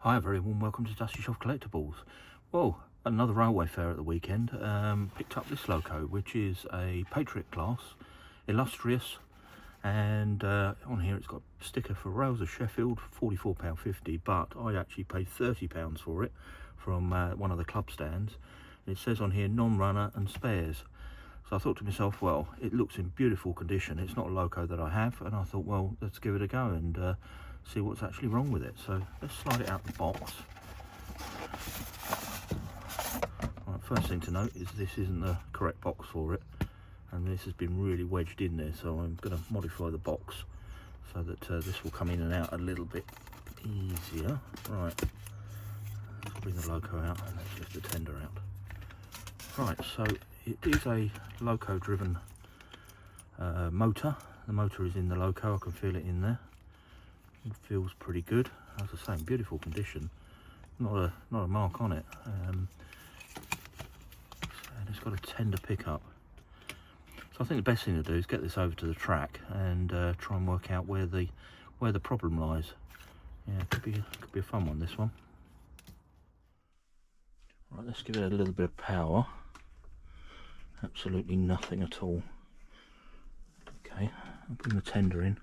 Hi, very warm welcome to Dusty Shelf Collectibles. Well, another railway fair at the weekend. Picked up this Loco, which is a PATRIOT class, Illustrious, and on here it's got a sticker for Rails of Sheffield, £44.50, but I actually paid £30 for it from one of the club stands. It says on here non-runner and spares. So I thought to myself, well, it looks in beautiful condition. It's not a Loco that I have, and I thought, well, let's give it a go and see what's actually wrong with it. So let's slide it out the box. Right, first thing to note is this isn't the correct box for it, and this has been really wedged in there, so I'm going to modify the box so that this will come in and out a little bit easier. Right, let's bring the Loco out and let's lift the tender out. Right, so it is a Loco driven motor. The motor is in the Loco, I can feel it in there. It feels pretty good. As I say, in beautiful condition. Not a mark on it. And it's got a tender pickup. So I think the best thing to do is get this over to the track and try and work out where the problem lies. Yeah, it could be a fun one, this one. Right, let's give it a little bit of power. Absolutely nothing at all. Okay, I'll bring the tender in.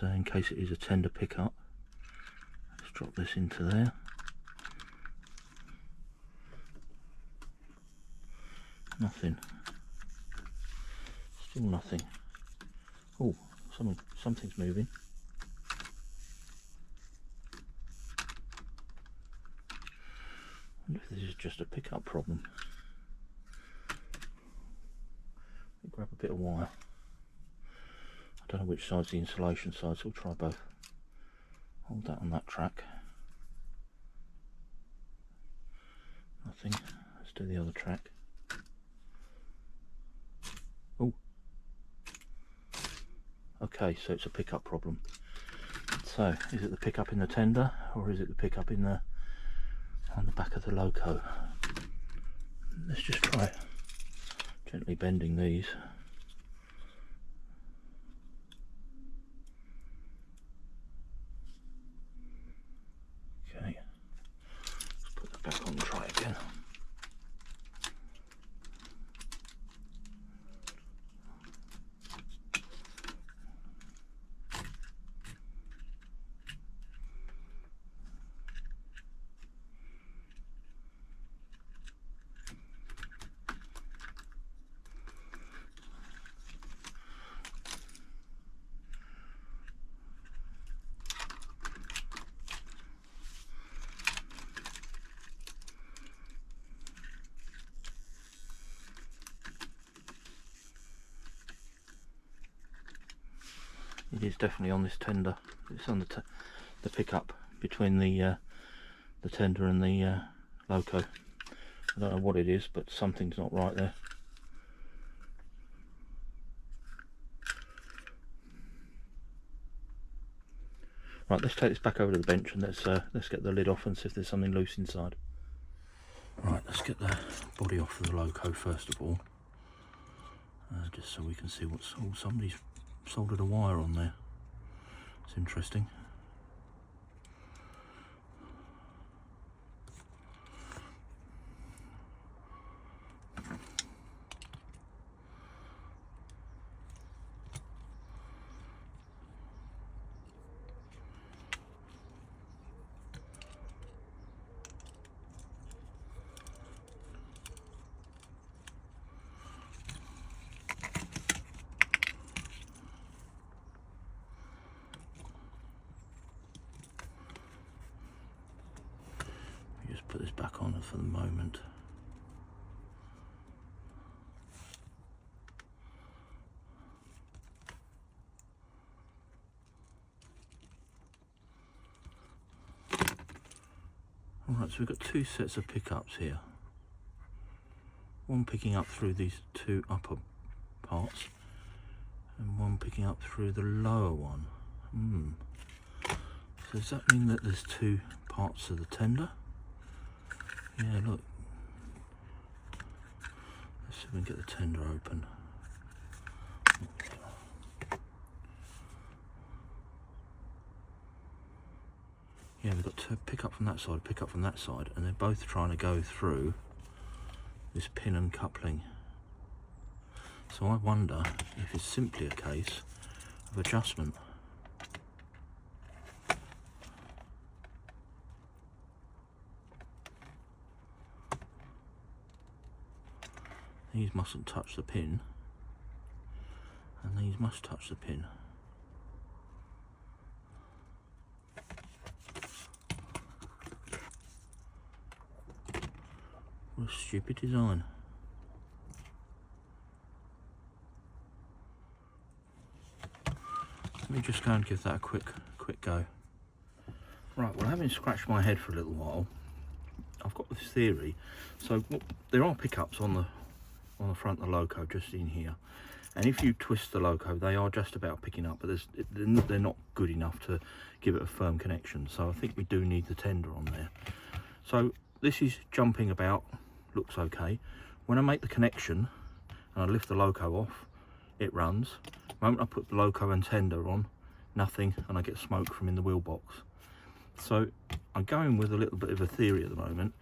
In case it is a tender pickup. Let's drop this into there. Nothing. Still nothing. Oh, something's moving. I wonder if this is just a pickup problem. Let me grab a bit of wire. I don't know which side's the insulation side, so we'll try both. Hold that on that track. Nothing. Let's do the other track. Oh. Okay, so it's a pickup problem. So, is it the pickup in the tender, or is it the pickup in on the back of the Loco? Let's just try gently bending these. Okay, let's put that back on and try again. It is definitely on this tender. It's on the pickup between the tender and the Loco. I don't know what it is, but something's not right there. Right, let's take this back over to the bench and let's get the lid off and see if there's something loose inside. Right, let's get the body off of the Loco first of all, just so we can see what's. Oh, somebody's soldered a wire on there. It's interesting. Just put this back on for the moment. Alright, so we've got two sets of pickups here. One picking up through these two upper parts and one picking up through the lower one. So does that mean that there's two parts of the tender? Yeah, look. Let's see if we can get the tender open. Yeah, we've got to pick up from that side, pick up from that side, and they're both trying to go through this pin and coupling. So I wonder if it's simply a case of adjustment. These mustn't touch the pin, and these must touch the pin. What a stupid design. Let me just go and give that a quick go. Right, well, having scratched my head for a little while, I've got this theory. So there are pickups on the front of the Loco just in here, and if you twist the Loco, they are just about picking up, but they're not good enough to give it a firm connection. So I think we do need the tender on there. So this is jumping about, looks okay. When I make the connection and I lift the Loco off, it runs. The moment I put the Loco and tender on, nothing, and I get smoke from in the wheel box. So I'm going with a little bit of a theory at the moment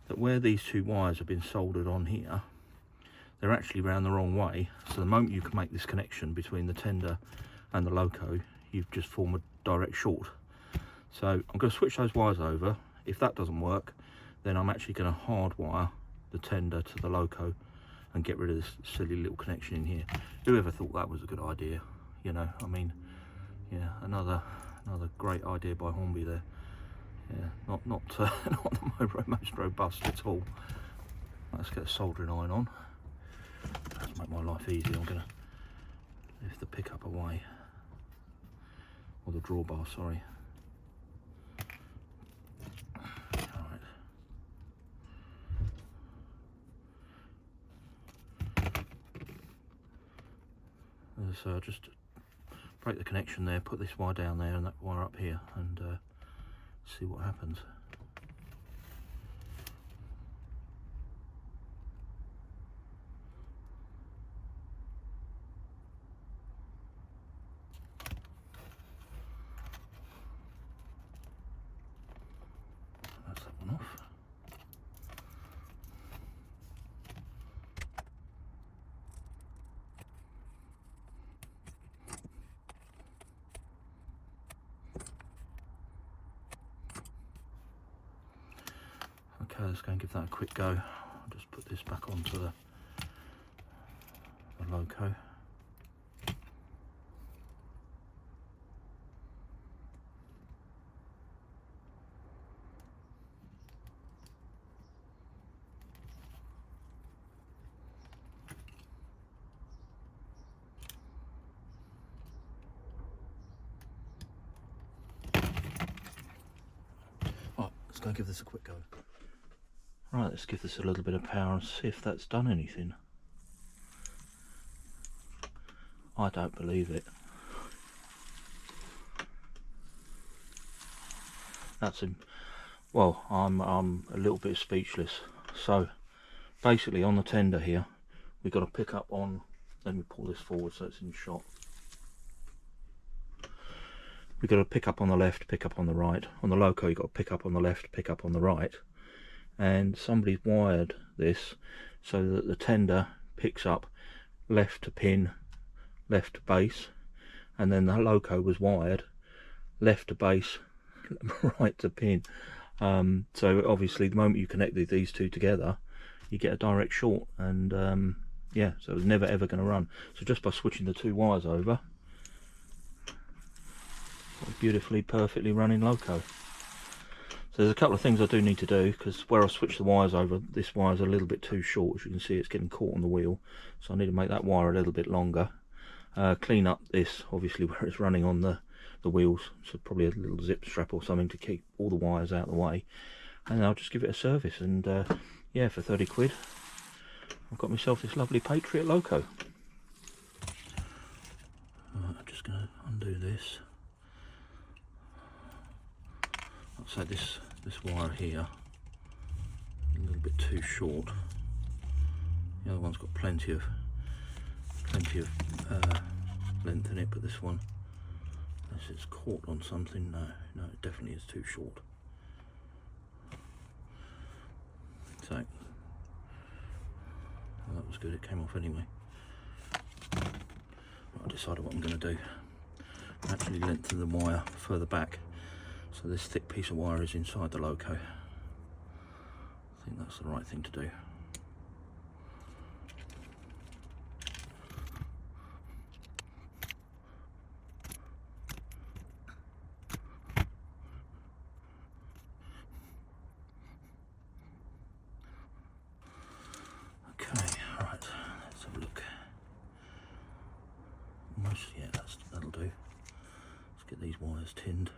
that where these two wires have been soldered on here, they're actually round the wrong way. So the moment you can make this connection between the tender and the Loco, you've just formed a direct short. So I'm going to switch those wires over. If that doesn't work, then I'm actually going to hardwire the tender to the Loco and get rid of this silly little connection in here. Whoever thought that was a good idea? You know, I mean, yeah, another great idea by Hornby there. Yeah, not the most robust at all. Let's get a soldering iron on. Let's make my life easy. I'm going to lift the pickup away, or the drawbar, sorry. Alright. So just break the connection there, put this wire down there and that wire up here, and see what happens. That's that one off. Okay, let's go and give that a quick go. I'll just put this back onto the Loco. Right, let's go and give this a quick go. Right, let's give this a little bit of power and see if that's done anything. I don't believe it. That's him. Well, I'm a little bit speechless. So basically on the tender here, we've got to pick up on, let me pull this forward so it's in shot. We've got to pick up on the left, pick up on the right. On the Loco you've got to pick up on the left, pick up on the right. And somebody's wired this so that the tender picks up left to pin, left to base, and then the Loco was wired left to base, right to pin. So obviously the moment you connect these two together, you get a direct short, and yeah, so it's never ever going to run. So just by switching the two wires over, beautifully, perfectly running Loco. So there's a couple of things I do need to do, because where I switch the wires over, this wire's a little bit too short. As you can see, it's getting caught on the wheel, so I need to make that wire a little bit longer. Clean up this, obviously, where it's running on the wheels, so probably a little zip strap or something to keep all the wires out of the way, and then I'll just give it a service. And yeah, for 30 quid I've got myself this lovely PATRIOT Loco. Right, I'm just going to undo this. So this wire here, a little bit too short. The other one's got plenty of length in it, but this one, unless it's caught on something, no, it definitely is too short. good, it came off anyway. Right, I decided what I'm going to do. Actually lengthen the wire further back, so this thick piece of wire is inside the Loco. I think that's the right thing to do. Yeah, that'll do. Let's get these wires tinned.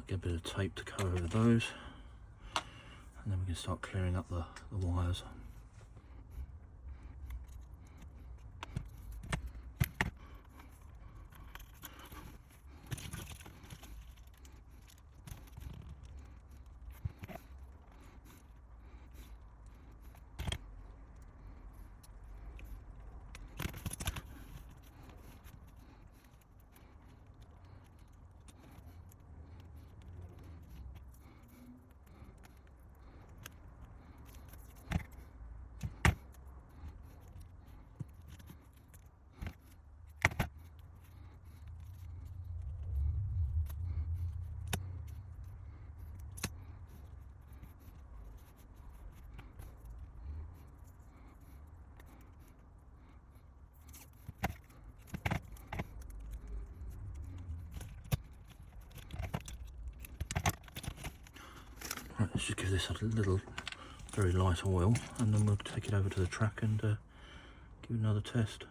Get a bit of tape to cover over those, and then we can start clearing up the wires. Right, let's just give this a little, very light oil, and then we'll take it over to the track and give it another test.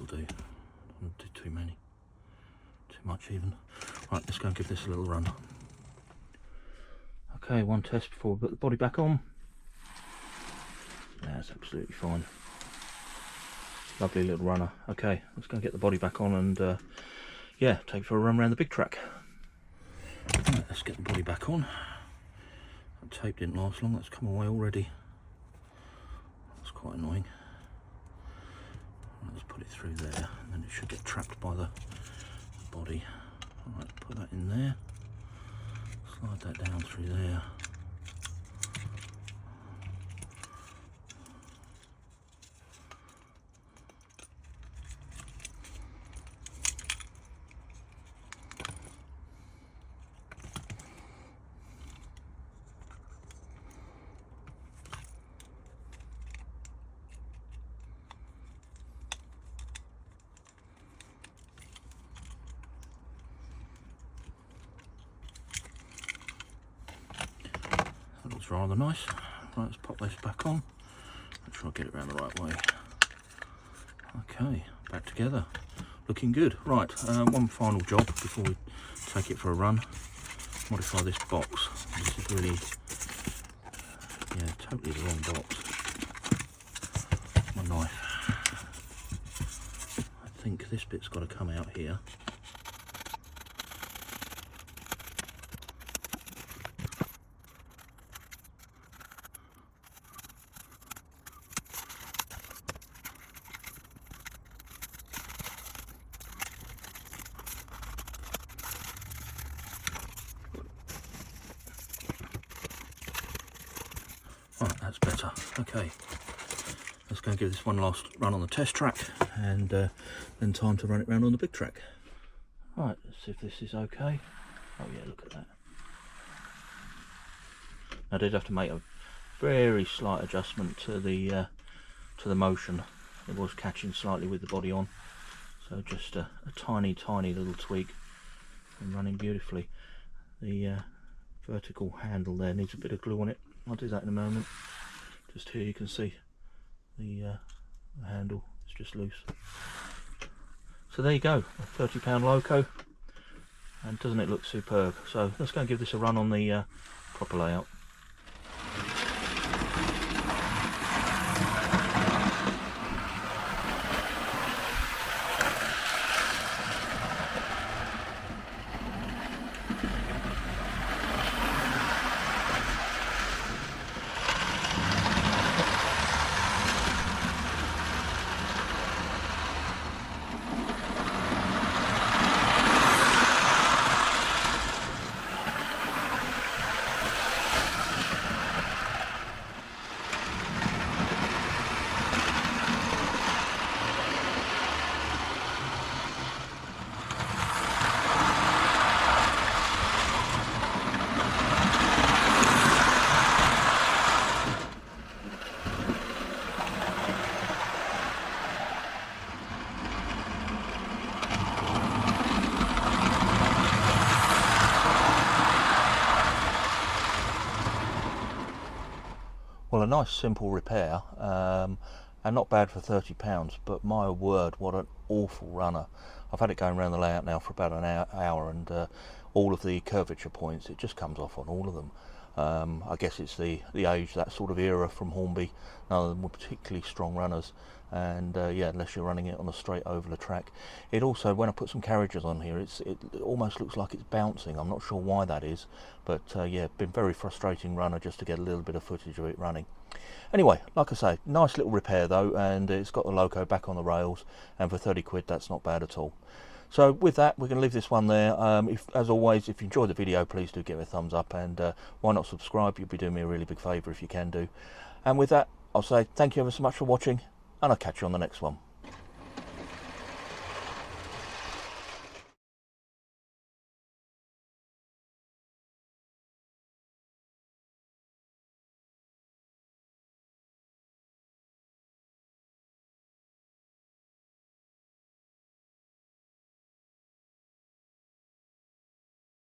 Do. Don't do too many, too much even. Right, let's go and give this a little run. Okay, one test before we put the body back on. That's absolutely fine. Lovely little runner. Okay, let's go and get the body back on and yeah, take it for a run around the big track. Right, let's get the body back on. That tape didn't last long, that's come away already. That's quite annoying. Let's put it through there, and then it should get trapped by the body. Alright, put that in there. Slide that down through there. Rather nice. Right, let's pop this back on. Make sure I get it around the right way. Okay, back together. Looking good. Right, one final job before we take it for a run. Modify this box. This is really, yeah, totally the wrong box. My knife. I think this bit's got to come out here. Right, that's better. Okay, let's go and give this one last run on the test track, and then time to run it around on the big track. Right, let's see if this is okay. Oh yeah, look at that. I did have to make a very slight adjustment to the motion. It was catching slightly with the body on, so just a tiny little tweak and running beautifully. The vertical handle there needs a bit of glue on it. I'll do that in a moment. Just here you can see the handle is just loose. So there you go, a £30 Loco, and doesn't it look superb? So let's go and give this a run on the proper layout. Well, a nice simple repair, and not bad for £30, but my word, what an awful runner. I've had it going around the layout now for about an hour, and all of the curvature points, it just comes off on all of them. I guess it's the age, that sort of era from Hornby. None of them were particularly strong runners, and yeah, unless you're running it on a straight oval track. It also, when I put some carriages on here, it almost looks like it's bouncing. I'm not sure why that is, but yeah, been very frustrating runner just to get a little bit of footage of it running. Anyway, like I say, nice little repair though, and it's got the Loco back on the rails, and for 30 quid that's not bad at all. So with that, we're going to leave this one there. As always, if you enjoyed the video, please do give it a thumbs up, and why not subscribe? You'll be doing me a really big favour if you can do. And with that, I'll say thank you ever so much for watching, and I'll catch you on the next one.